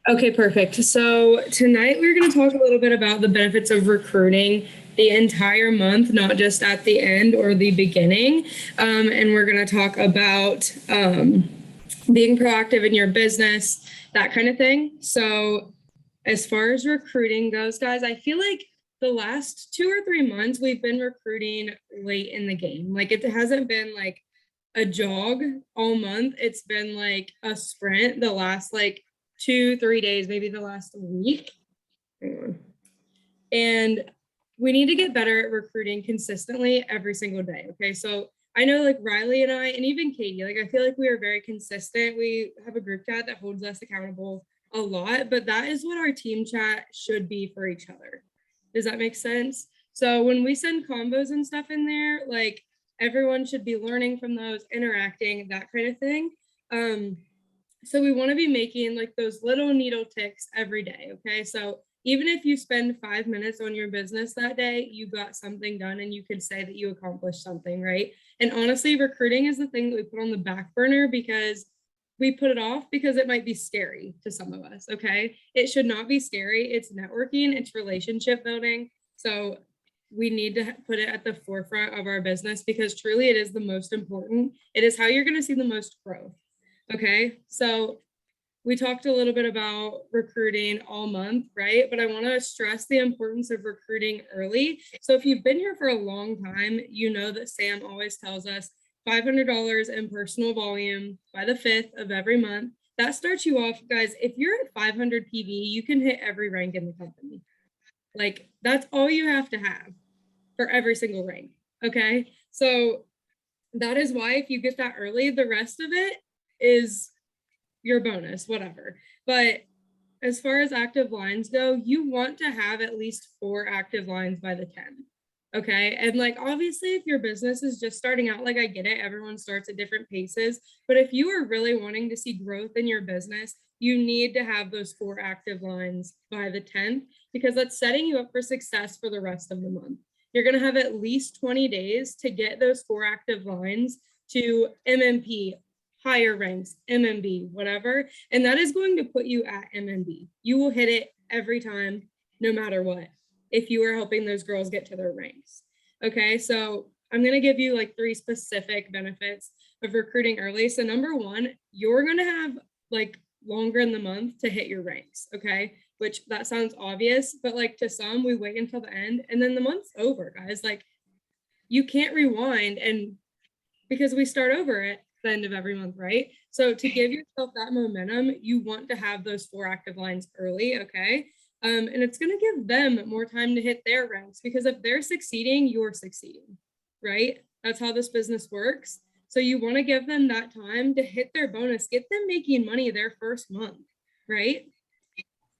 Okay, perfect. So tonight we're going to talk a little bit about the benefits of recruiting the entire month, not just at the end or the beginning. And we're going to talk about being proactive in your business, that kind of thing. So, as far as recruiting goes, guys, I feel like the last 2 or 3 months we've been recruiting late in the game. Like it hasn't been like a jog all month. It's been like a sprint the last like 2, 3 days, maybe the last week. And we need to get better at recruiting consistently every single day. Okay. So I know like Riley and I, and even Katie, like I feel like we are very consistent. We have a group chat that holds us accountable a lot, but that is what our team chat should be for each other. Does that make sense? So when we send combos and stuff in there, like everyone should be learning from those, interacting, that kind of thing. So we want to be making like those little needle ticks every day. Okay. So even if you spend 5 minutes on your business that day, you got something done and you could say that you accomplished something, right? And honestly, recruiting is the thing that we put on the back burner because we put it off because it might be scary to some of us. Okay. It should not be scary. It's networking, it's relationship building. So we need to put it at the forefront of our business because truly it is the most important. It is how you're going to see the most growth. Okay. So we talked a little bit about recruiting all month, right? But I want to stress the importance of recruiting early. So if you've been here for a long time, you know that Sam always tells us $500 in personal volume by the 5th of every month. That starts you off, guys. If you're at 500 PV, you can hit every rank in the company. Like that's all you have to have for every single rank. Okay. So that is why if you get that early, the rest of it is your bonus, whatever. But as far as active lines go, you want to have at least 4 active lines by the 10. Okay. And like, obviously, if your business is just starting out, like I get it, everyone starts at different paces. But if you are really wanting to see growth in your business, you need to have those 4 active lines by the 10th because that's setting you up for success for the rest of the month. You're going to have at least 20 days to get those 4 active lines to MMP, higher ranks, MMB, whatever. And that is going to put you at MMB. You will hit it every time, no matter what, if you are helping those girls get to their ranks. Okay, so I'm going to give you like 3 specific benefits of recruiting early. So, number one, you're going to have like longer in the month to hit your ranks. Okay, which that sounds obvious, but like to some, we wait until the end and then the month's over, guys. Like, you can't rewind and because we start over at the end of every month, right? So to give yourself that momentum, you want to have those 4 active lines early, okay? And it's going to give them more time to hit their ranks because if they're succeeding, you're succeeding, right? That's how this business works. So you want to give them that time to hit their bonus, get them making money their first month, right?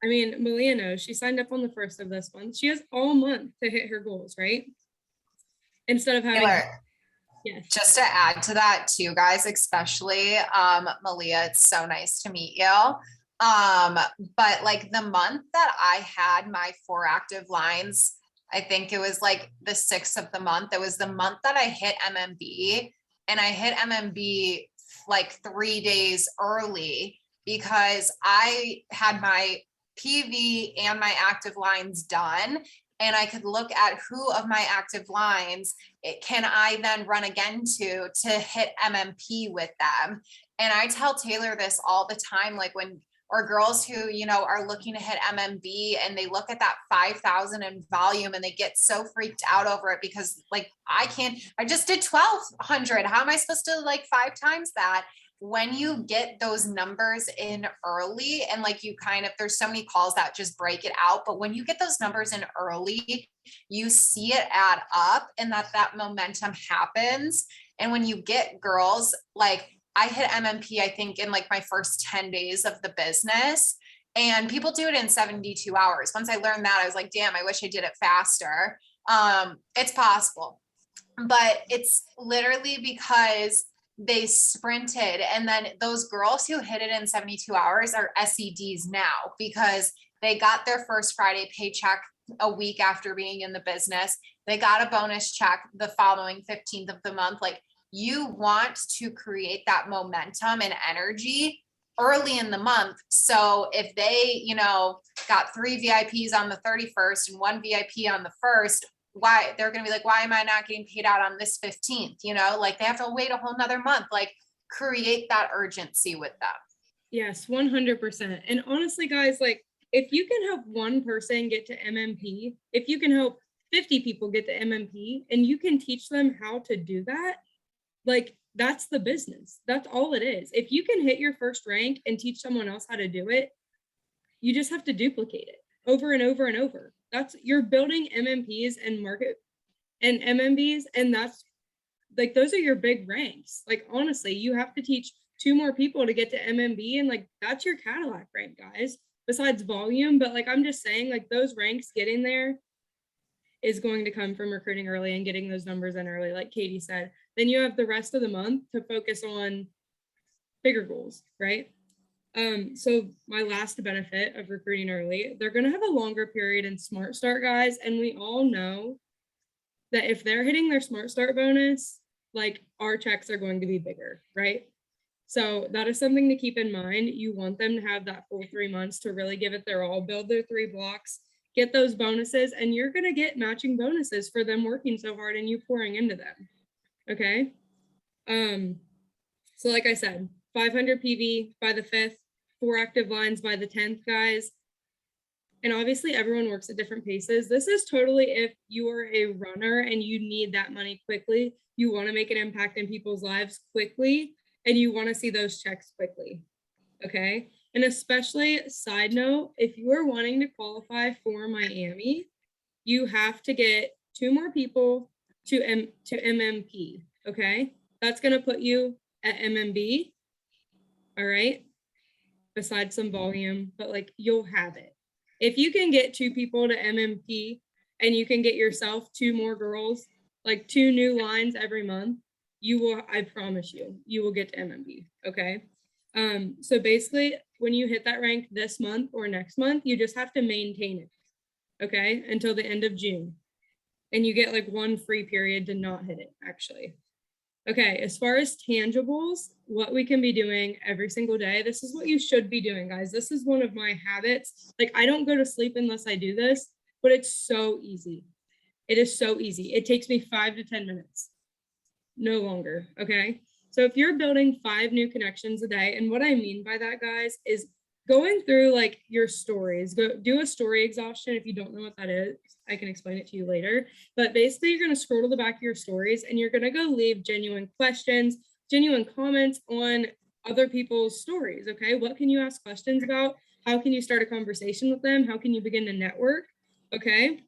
I mean, Malia knows she signed up on the first of this month. She has all month to hit her goals, right? Instead of having, Taylor, yes. just to add to that too, guys, especially Malia, it's so nice to meet you. But like the month that I had my 4 active lines, I think it was like the 6th of the month. It was the month that I hit MMB, and I hit MMB like 3 days early because I had my PV and my active lines done. And I could look at who of my active lines can I then run again to hit MMP with them. And I tell Taylor this all the time, like when or girls who, are looking to hit MMB and they look at that 5,000 in volume and they get so freaked out over it because like, I just did 1,200. How am I supposed to like 5 times that? When you get those numbers in early and like you there's so many calls that just break it out, but when you get those numbers in early, you see it add up and that momentum happens. And when you get girls, like I hit MMP, I think in like my first 10 days of the business, and people do it in 72 hours. Once I learned that, I was like, damn, I wish I did it faster. It's possible, but it's literally because they sprinted. And then those girls who hit it in 72 hours are SEDs now because they got their first Friday paycheck a week after being in the business. They got a bonus check the following 15th of the month. Like you want to create that momentum and energy early in the month. So if they, got 3 VIPs on the 31st and 1 VIP on the 1st, why they're going to be like, why am I not getting paid out on this 15th? Like they have to wait a whole nother month, like create that urgency with them. Yes, 100%. And honestly, guys, like if you can help one person get to MMP, if you can help 50 people get to MMP and you can teach them how to do that, like that's the business. That's all it is. If you can hit your first rank and teach someone else how to do it, you just have to duplicate it over and over and over. That's you're building MMPs and market and MMBs, and that's like those are your big ranks. Like honestly, you have to teach 2 more people to get to MMB, and like that's your Cadillac rank, guys. Besides volume, but like I'm just saying, like those ranks getting there is going to come from recruiting early and getting those numbers in early, like Katie said. Then you have the rest of the month to focus on bigger goals, right? So my last benefit of recruiting early, they're going to have a longer period in Smart Start, guys. And we all know that if they're hitting their Smart Start bonus, like our checks are going to be bigger, right? So that is something to keep in mind. You want them to have that full 3 months to really give it their all, build their 3 blocks, get those bonuses, and you're going to get matching bonuses for them working so hard and you pouring into them. Okay. So like I said, 500 PV by the 5th, 4 active lines by the 10th, guys. And obviously everyone works at different paces. This is totally if you are a runner and you need that money quickly, you want to make an impact in people's lives quickly, and you want to see those checks quickly. Okay. And especially side note, if you are wanting to qualify for Miami, you have to get 2 more people to MMP. Okay. That's going to put you at MMB. All right. Besides some volume, but like you'll have it. If you can get 2 people to MMP and you can get yourself 2 more girls, like 2 new lines every month, you will, I promise you will get to MMP. Okay. So basically when you hit that rank this month or next month, you just have to maintain it. Okay. Until the end of June. And you get like 1 free period to not hit it actually. Okay, as far as tangibles, what we can be doing every single day, this is what you should be doing, guys. This is one of my habits. Like I don't go to sleep unless I do this, but it's so easy. It is so easy. It takes me 5 to 10 minutes, no longer, okay? So if you're building 5 new connections a day, and what I mean by that, guys, is going through like your stories, go do a story exhaustion. If you don't know what that is, I can explain it to you later. But basically, you're going to scroll to the back of your stories and you're going to go leave genuine questions, genuine comments on other people's stories. Okay. What can you ask questions about? How can you start a conversation with them? How can you begin to network? Okay.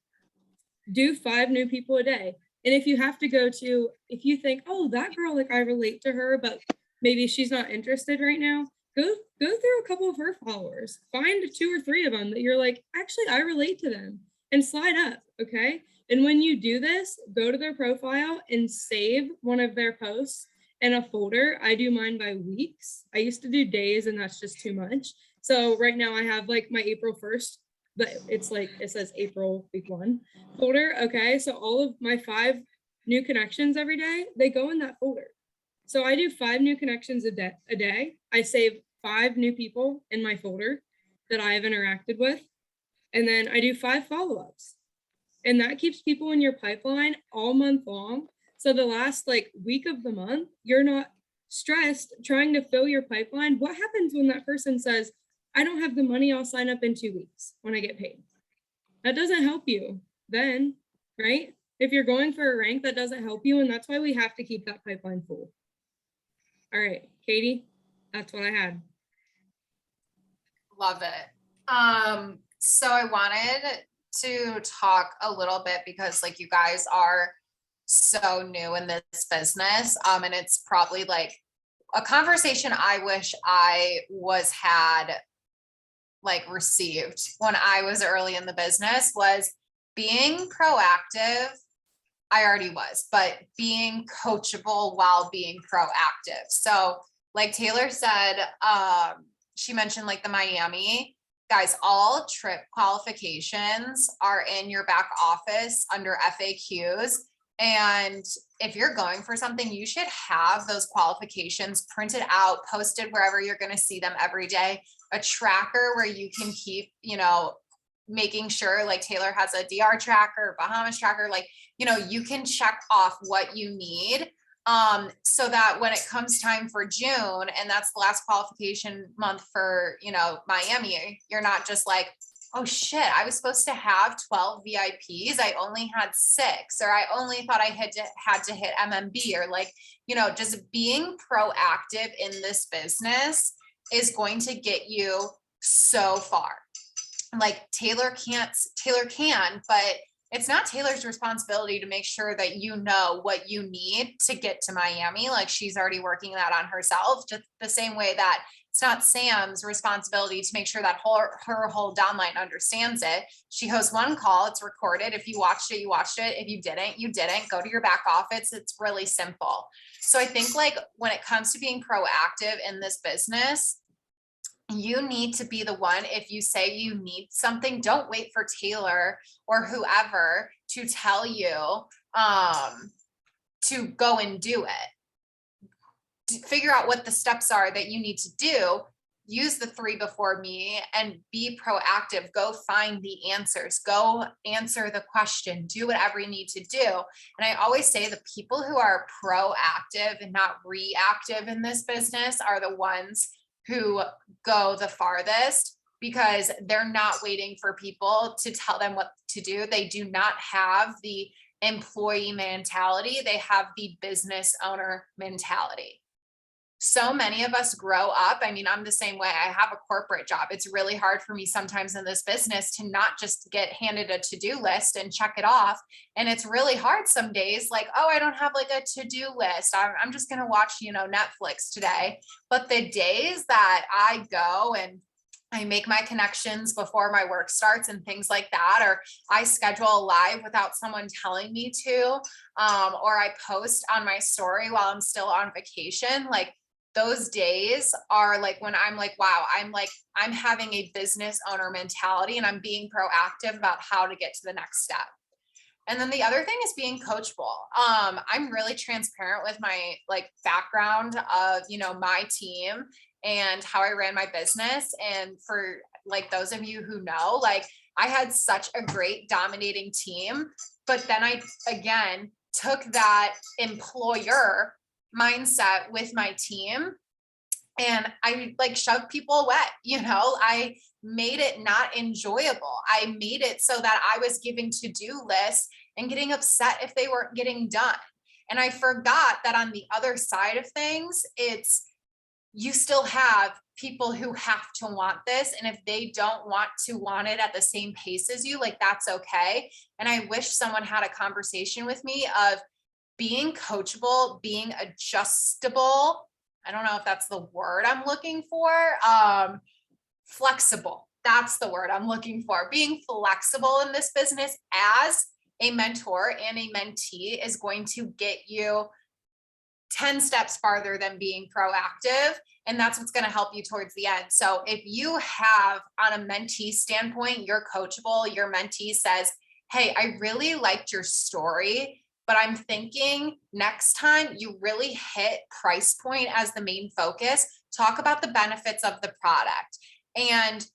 Do 5 new people a day. And if you have to go to, if you think, oh, that girl, like I relate to her, but maybe she's not interested right now, go through a couple of her followers, find 2 or 3 of them that you're like, actually, I relate to them, and slide up. Okay. And when you do this, go to their profile and save one of their posts in a folder. I do mine by weeks. I used to do days, and that's just too much. So right now I have like my April 1st, but it's like, it says April week 1 folder. Okay. So all of my 5 new connections every day, they go in that folder. So I do 5 new connections a day. I save 5 new people in my folder that I have interacted with. And then I do 5 follow-ups. And that keeps people in your pipeline all month long. So the last like week of the month, you're not stressed trying to fill your pipeline. What happens when that person says, I don't have the money, I'll sign up in 2 weeks when I get paid? That doesn't help you then, right? If you're going for a rank, that doesn't help you. And that's why we have to keep that pipeline full. All right, Katie, that's what I had. Love it. So I wanted to talk a little bit because like you guys are so new in this business. And it's probably like a conversation I wish I had like received when I was early in the business was being proactive. I already was, but being coachable while being proactive. So like Taylor said, she mentioned like the Miami guys, all trip qualifications are in your back office under FAQs. And if you're going for something, you should have those qualifications printed out, posted wherever you're going to see them every day, a tracker where you can keep, making sure, like Taylor has a DR tracker, Bahamas tracker, like, you can check off what you need. So that when it comes time for June, and that's the last qualification month for, Miami, you're not just like, oh shit, I was supposed to have 12 VIPs. I only had 6, or I only thought I had to hit MMB, or like, just being proactive in this business is going to get you so far. Like Taylor can, but it's not Taylor's responsibility to make sure that you know what you need to get to Miami. Like she's already working that on herself, just the same way that it's not Sam's responsibility to make sure that her whole downline understands it. She hosts one call, it's recorded. If you watched it, you watched it. If you didn't, you didn't. Go to your back office. It's really simple. So I think like when it comes to being proactive in this business, you need to be the one. If you say you need something, don't wait for Taylor or whoever to tell you to go and do it. Figure out what the steps are that you need to do. Use the 3 before me and be proactive. Go find the answers. Go answer the question. Do whatever you need to do. And I always say the people who are proactive and not reactive in this business are the ones who go the farthest, because they're not waiting for people to tell them what to do. They do not have the employee mentality. They have the business owner mentality. So many of us grow up. I mean, I'm the same way. I have a corporate job. It's really hard for me sometimes in this business to not just get handed a to-do list and check it off. And it's really hard some days, like, oh, I don't have like a to-do list. I'm just going to watch, Netflix today. But the days that I go and I make my connections before my work starts and things like that, or I schedule a live without someone telling me to, or I post on my story while I'm still on vacation, like those days are like when I'm like, wow, I'm having a business owner mentality and I'm being proactive about how to get to the next step. And then the other thing is being coachable. I'm really transparent with my like background of, my team and how I ran my business. And for like those of you who know, like I had such a great dominating team, but then I again took that employer mindset with my team and I like shoved people away. I made it not enjoyable. I made it so that I was giving to-do lists and getting upset if they weren't getting done. And I forgot that on the other side of things, it's you still have people who have to want this. And if they don't want it at the same pace as you, like that's okay. And I wish someone had a conversation with me of being coachable, being adjustable. I don't know if that's the word I'm looking for. Flexible. That's the word I'm looking for. Being flexible in this business as a mentor and a mentee is going to get you 10 steps farther than being proactive. And that's what's going to help you towards the end. So if you have, on a mentee standpoint, you're coachable, your mentee says, hey, I really liked your story, but I'm thinking next time you really hit price point as the main focus, talk about the benefits of the product. And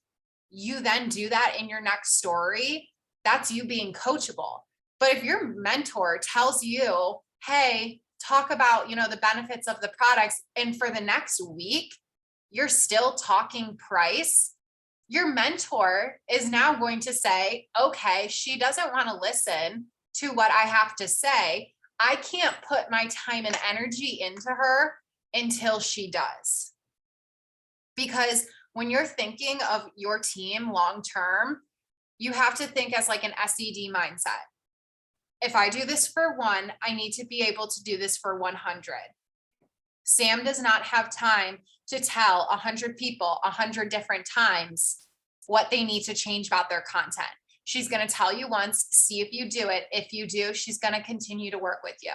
you then do that in your next story, that's you being coachable. But if your mentor tells you, hey, talk about, the benefits of the products, and for the next week, you're still talking price, your mentor is now going to say, okay, she doesn't want to listen to what I have to say. I can't put my time and energy into her until she does. Because when you're thinking of your team long-term, you have to think as like an SED mindset. If I do this for 1, I need to be able to do this for 100. Sam does not have time to tell 100 people 100 different times what they need to change about their content. She's going to tell you once, see if you do it. If you do, she's going to continue to work with you.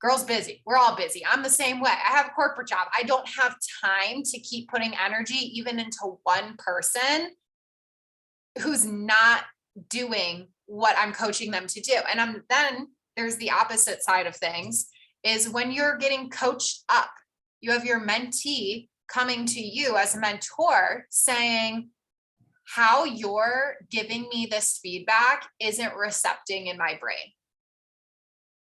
Girl's busy. We're all busy. I'm the same way. I have a corporate job. I don't have time to keep putting energy even into one person who's not doing what I'm coaching them to do. And then there's the opposite side of things, is when you're getting coached up, you have your mentee coming to you as a mentor saying, how you're giving me this feedback isn't recepting in my brain.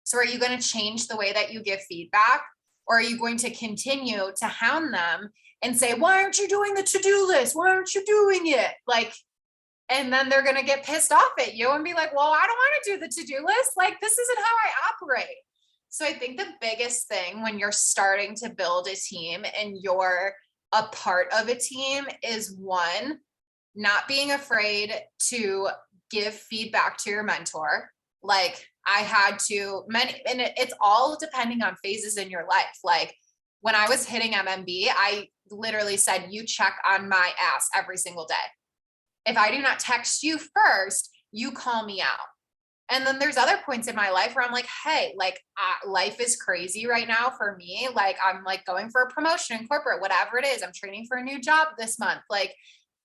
So are you going to change the way that you give feedback, or are you going to continue to hound them and say, why aren't you doing the to-do list? Why aren't you doing it? Like, and then they're going to get pissed off at you and be like, well, I don't want to do the to-do list. Like, this isn't how I operate. So I think the biggest thing when you're starting to build a team and you're a part of a team is, one, not being afraid to give feedback to your mentor. Like, I had to and it's all depending on phases in your life. Like, when I was hitting MMB, I literally said, you check on my ass every single day. If I do not text you first, you call me out. And then there's other points in my life where I'm like, hey, like, life is crazy right now for me. Like, I'm like going for a promotion in corporate, whatever it is. I'm training for a new job this month. Like,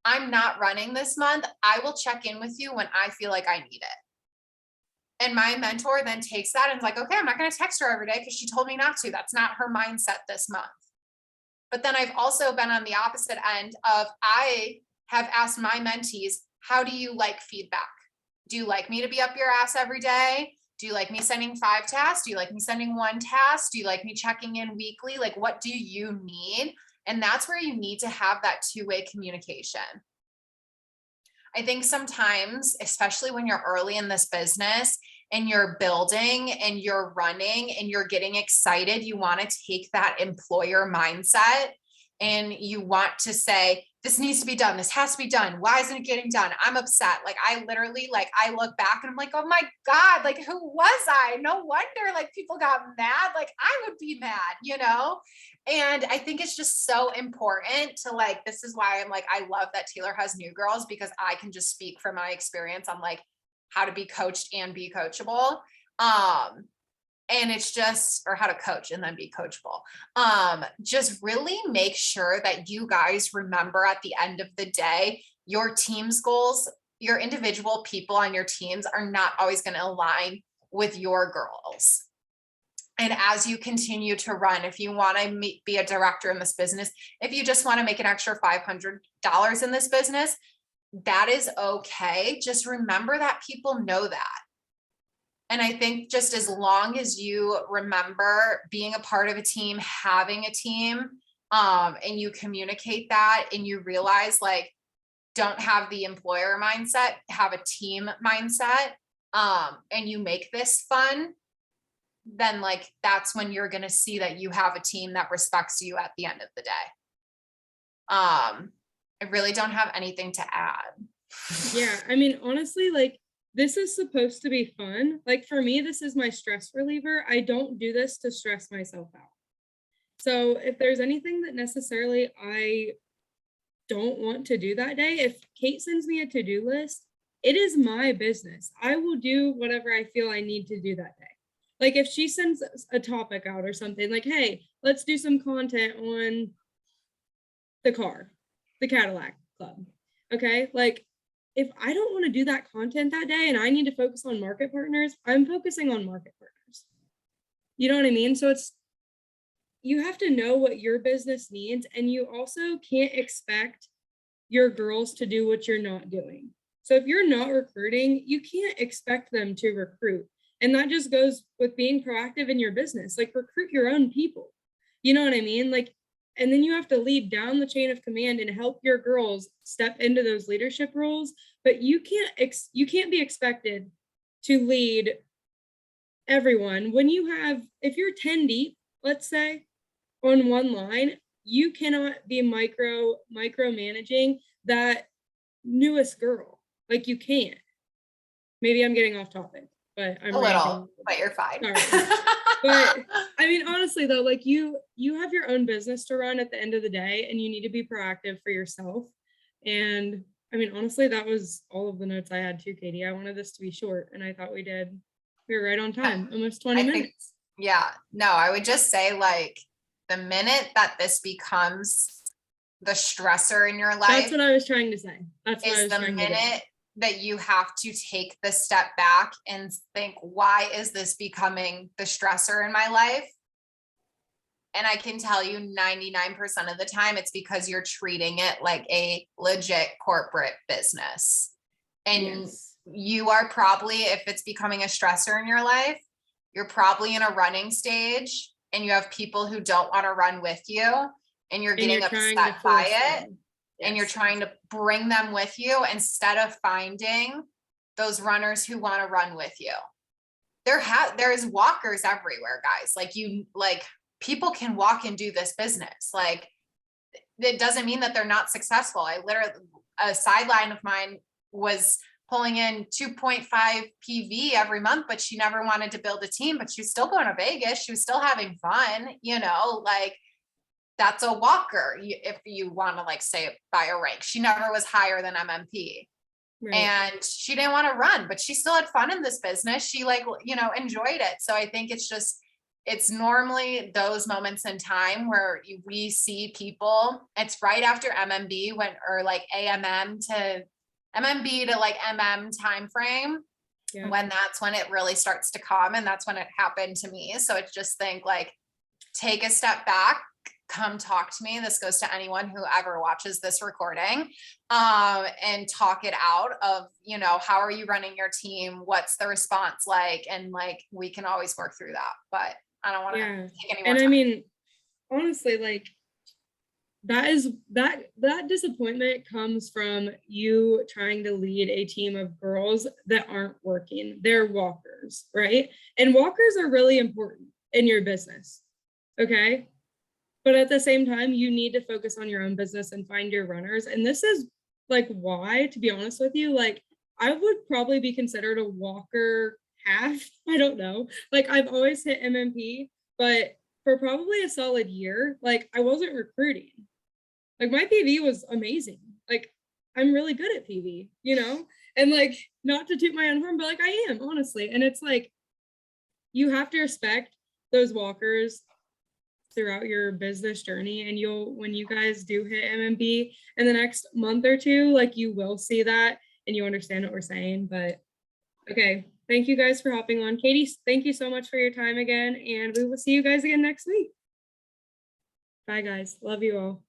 I'm not running this month. I will check in with you when I feel like I need it. And my mentor then takes that and is like, okay, I'm not going to text her every day because she told me not to. That's not her mindset this month. But then I've also been on the opposite end of, I have asked my mentees, how do you like feedback? Do you like me to be up your ass every day? Do you like me sending 5 tasks? Do you like me sending 1 task? Do you like me checking in weekly? Like, what do you need? And that's where you need to have that 2-way communication. I think sometimes, especially when you're early in this business and you're building and you're running and you're getting excited, you want to take that employer mindset and you want to say, this needs to be done. This has to be done. Why isn't it getting done? I'm upset. Like, I literally, like, I look back and I'm like, oh my God, like, who was I? No wonder, like, people got mad. Like, I would be mad, you know? And I think it's just so important to, like, this is why I'm like, I love that Taylor has New Girls, because I can just speak from my experience on like how to be coached and be coachable. And it's just, or how to coach and then be coachable. Just really make sure that you guys remember at the end of the day, your team's goals, your individual people on your teams are not always going to align with your girls. And as you continue to run, if you want to be a director in this business, if you just want to make an extra $500 in this business, that is okay. Just remember that people know that. And I think just as long as you remember being a part of a team, having a team, and you communicate that and you realize, like, don't have the employer mindset, have a team mindset, and you make this fun, then like, that's when you're going to see that you have a team that respects you at the end of the day. I really don't have anything to add. Yeah. I mean, honestly, like, this is supposed to be fun. Like, for me, this is my stress reliever. I don't do this to stress myself out. So if there's anything that necessarily I don't want to do that day, if Kate sends me a to-do list, it is my business. I will do whatever I feel I need to do that day. Like, if she sends a topic out or something, like, hey, let's do some content on the Cadillac Club. Okay. Like, if I don't want to do that content that day and I need to focus on market partners, I'm focusing on market partners. You know what I mean? So you have to know what your business needs, and you also can't expect your girls to do what you're not doing. So if you're not recruiting, you can't expect them to recruit. And that just goes with being proactive in your business. Like, recruit your own people. You know what I mean? Like, and then you have to lead down the chain of command and help your girls step into those leadership roles. But you can't be expected to lead everyone when if you're 10 deep, let's say, on one line, you cannot be micromanaging that newest girl. Like, you can't. Maybe I'm getting off topic, but I'm a little, but you're fine. But I mean, honestly though, like, you have your own business to run at the end of the day, and you need to be proactive for yourself. And I mean, honestly, that was all of the notes I had too, Katie. I wanted this to be short, and I thought we were right on time, almost 20 minutes. Yeah, no, I would just say, like, the minute that this becomes the stressor in your life, that's what I was trying to say. That's is the minute that you have to take the step back and think, why is this becoming the stressor in my life? And I can tell you 99% of the time, it's because you're treating it like a legit corporate business. And Yes. you are probably, if it's becoming a stressor in your life, you're probably in a running stage and you have people who don't want to run with you and you're And getting you're trying to upset by force it. them. And you're Yes. trying to bring them with you instead of finding those runners who want to run with you. There's walkers everywhere, guys. Like people can walk and do this business. Like it doesn't mean that they're not successful. A sideline of mine was pulling in 2.5 PV every month, but she never wanted to build a team, but she was still going to Vegas. She was still having fun, like that's a walker. If you want to like say it by a rank, she never was higher than MMP. Right. And she didn't want to run, but she still had fun in this business. She enjoyed it. So I think it's normally those moments in time where we see people, it's right after MMB or like AMM to MMB to like MM timeframe. Yeah. When that's when it really starts to come. And that's when it happened to me. So it's just think like, take a step back, come talk to me. This goes to anyone who ever watches this recording, and talk it out of, how are you running your team? What's the response like? And like, we can always work through that, but I don't want to take any more And time. I mean, honestly, like that disappointment comes from you trying to lead a team of girls that aren't working. They're walkers, right? And walkers are really important in your business. Okay. But at the same time, you need to focus on your own business and find your runners. And this is like why, to be honest with you, like I would probably be considered a walker half. I don't know. Like I've always hit MMP, but for probably a solid year, like I wasn't recruiting. Like my PV was amazing. Like I'm really good at PV, and like not to toot my own horn, but like I am, honestly. And it's like you have to respect those walkers throughout your business journey, and when you guys do hit MMB in the next month or two, like you will see that and you understand what we're saying. But okay, thank you guys for hopping on. Katie, thank you so much for your time again, and we will see you guys again next week. Bye guys, love you all.